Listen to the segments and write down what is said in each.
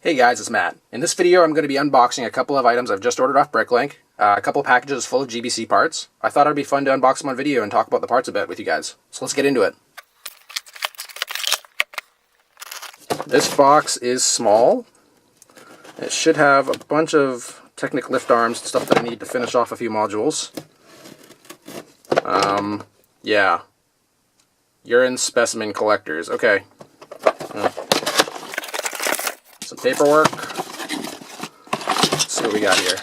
Hey guys, it's Matt. In this video I'm going to be unboxing a couple of items I've just ordered off Bricklink, a couple of packages full of GBC parts. I thought it'd be fun to unbox them on video and talk about the parts a bit with you guys. So let's get into it. This box is small. It should have a bunch of Technic lift arms and stuff that I need to finish off a few modules. Yeah. Urine specimen collectors. Okay. Some paperwork. Let's see what we got here.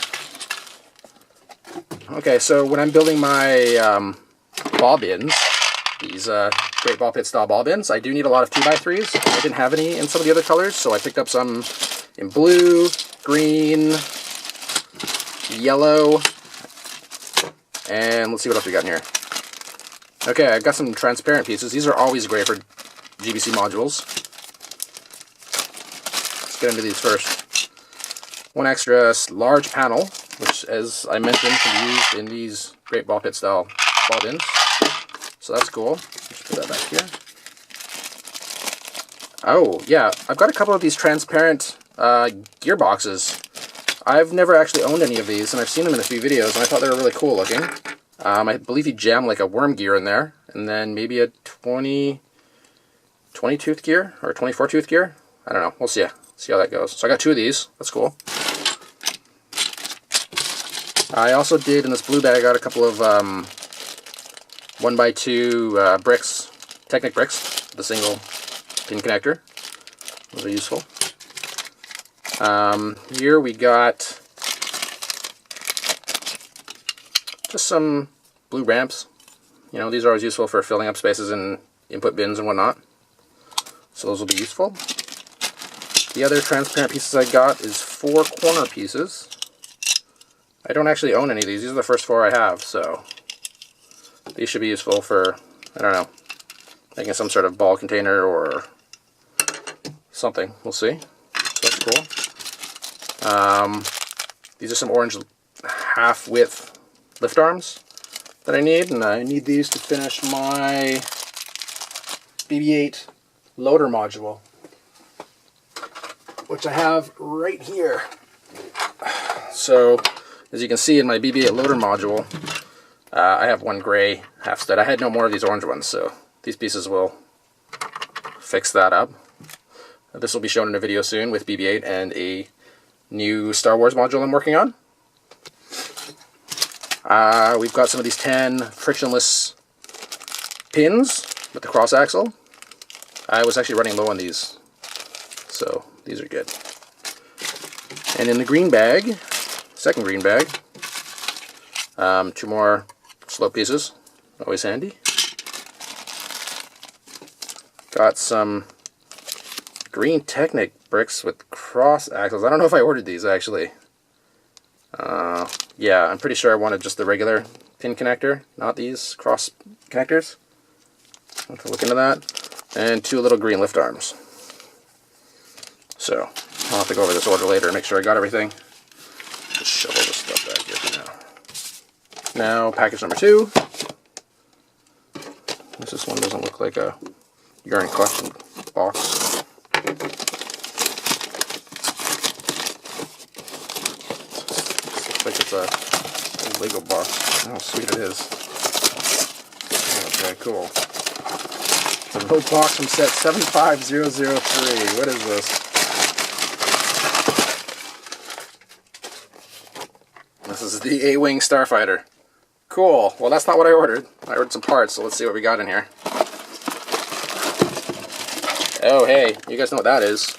Okay, so when I'm building my ball bins, these great ball pit style ball bins, I do need a lot of 2x3s. I didn't have any in some of the other colors, so I picked up some in blue, green, yellow, and let's see what else we got in here. Okay, I've got some transparent pieces. These are always great for GBC modules. Let's get into these first. One extra large panel, which, as I mentioned, can be used in these great ball pit style ball bins. So that's cool. Let's put that back here. Oh, yeah, I've got a couple of these transparent gearboxes. I've never actually owned any of these, and I've seen them in a few videos, and I thought they were really cool looking. I believe you jam like a worm gear in there, and then maybe a 20 tooth gear, or 24 tooth gear. I don't know. We'll see how that goes. So I got two of these. That's cool. I also did, in this blue bag, I got a couple of 1x2 bricks, Technic bricks, the single pin connector. Those are useful. Here we got just some blue ramps. You know, these are always useful for filling up spaces in input bins and whatnot. So those will be useful. The other transparent pieces I got is 4 corner pieces. I don't actually own any of these. These are the first 4 I have, so these should be useful for, I don't know, making some sort of ball container or something. We'll see. So that's cool. These are some orange half-width lift arms that I need, and I need these to finish my BB-8 loader module, which I have right here. So, as you can see in my BB-8 loader module, I have one gray half stud. I had no more of these orange ones, so these pieces will fix that up. This will be shown in a video soon with BB-8 and a new Star Wars module I'm working on. We've got some of these 10 frictionless pins with the cross axle. I was actually running low on these, so these are good. And in the green bag, second green bag, 2 more slope pieces, always handy. Got some green Technic bricks with cross axles. I don't know if I ordered these actually. Yeah, I'm pretty sure I wanted just the regular pin connector, not these cross connectors. I'll have to look into that. And 2 little green lift arms. So, I'll have to go over this order later and make sure I got everything. Just shovel this stuff back here for now. Now, package number 2. This one doesn't look like a urine collection box. Looks like it's a Lego box. Oh, sweet it is. Okay, cool. The road box from set 75003. What is this? This is the A-Wing Starfighter. Cool. Well, that's not what I ordered. I ordered some parts, so let's see what we got in here. Oh, hey, you guys know what that is.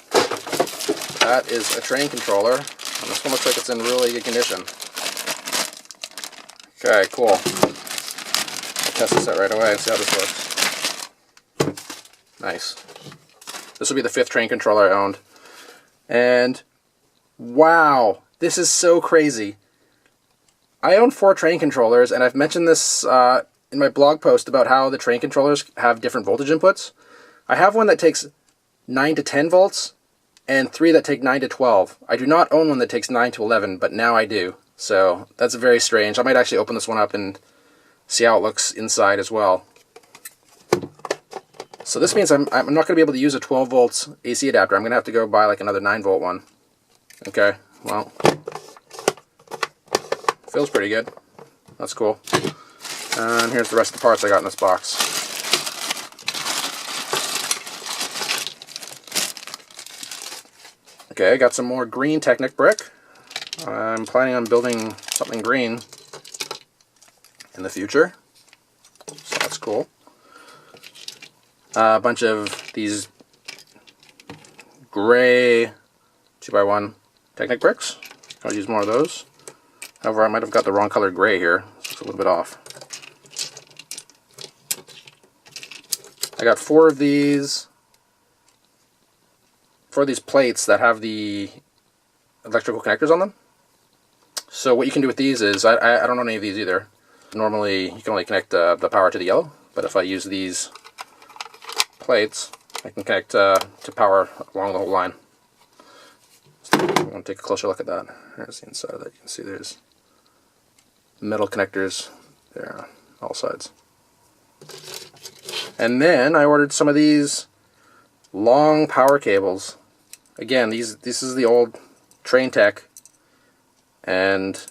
That is a train controller, and this one looks like it's in really good condition. Okay, cool. I'll test this out right away and see how this works. Nice. This will be the 5th train controller I owned. And, wow, this is so crazy. I own 4 train controllers, and I've mentioned this in my blog post about how the train controllers have different voltage inputs. I have one that takes 9 to 10 volts, and 3 that take 9 to 12. I do not own one that takes 9 to 11, but now I do. So that's very strange. I might actually open this one up and see how it looks inside as well. So this means I'm not going to be able to use a 12 volts AC adapter. I'm going to have to go buy like another 9 volt one. Okay, well, feels pretty good. That's cool. And here's the rest of the parts I got in this box. Okay, I got some more green Technic brick. I'm planning on building something green in the future, so that's cool. A bunch of these gray 2x1 Technic bricks. I'll use more of those. However, I might have got the wrong color gray here. It's a little bit off. I got 4 of these plates that have the electrical connectors on them. So what you can do with these is, I don't know any of these either. Normally you can only connect the power to the yellow, but if I use these plates, I can connect to power along the whole line. So I want to take a closer look at that. Here's the inside of that. You can see there's metal connectors there on all sides. And then I ordered some of these long power cables. Again, this is the old Train Tech, and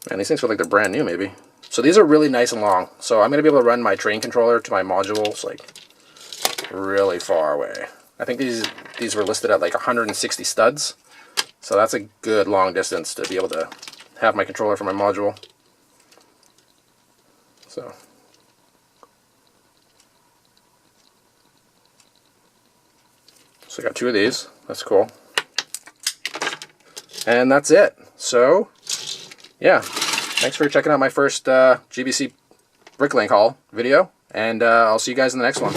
man, these things feel like they're brand new maybe. So these are really nice and long. So I'm going to be able to run my train controller to my modules like really far away. I think these were listed at like 160 studs. So that's a good long distance to be able to have my controller for my module. So I got 2 of these. That's cool. And that's it. So yeah, thanks for checking out my first GBC Bricklink haul video, and I'll see you guys in the next one.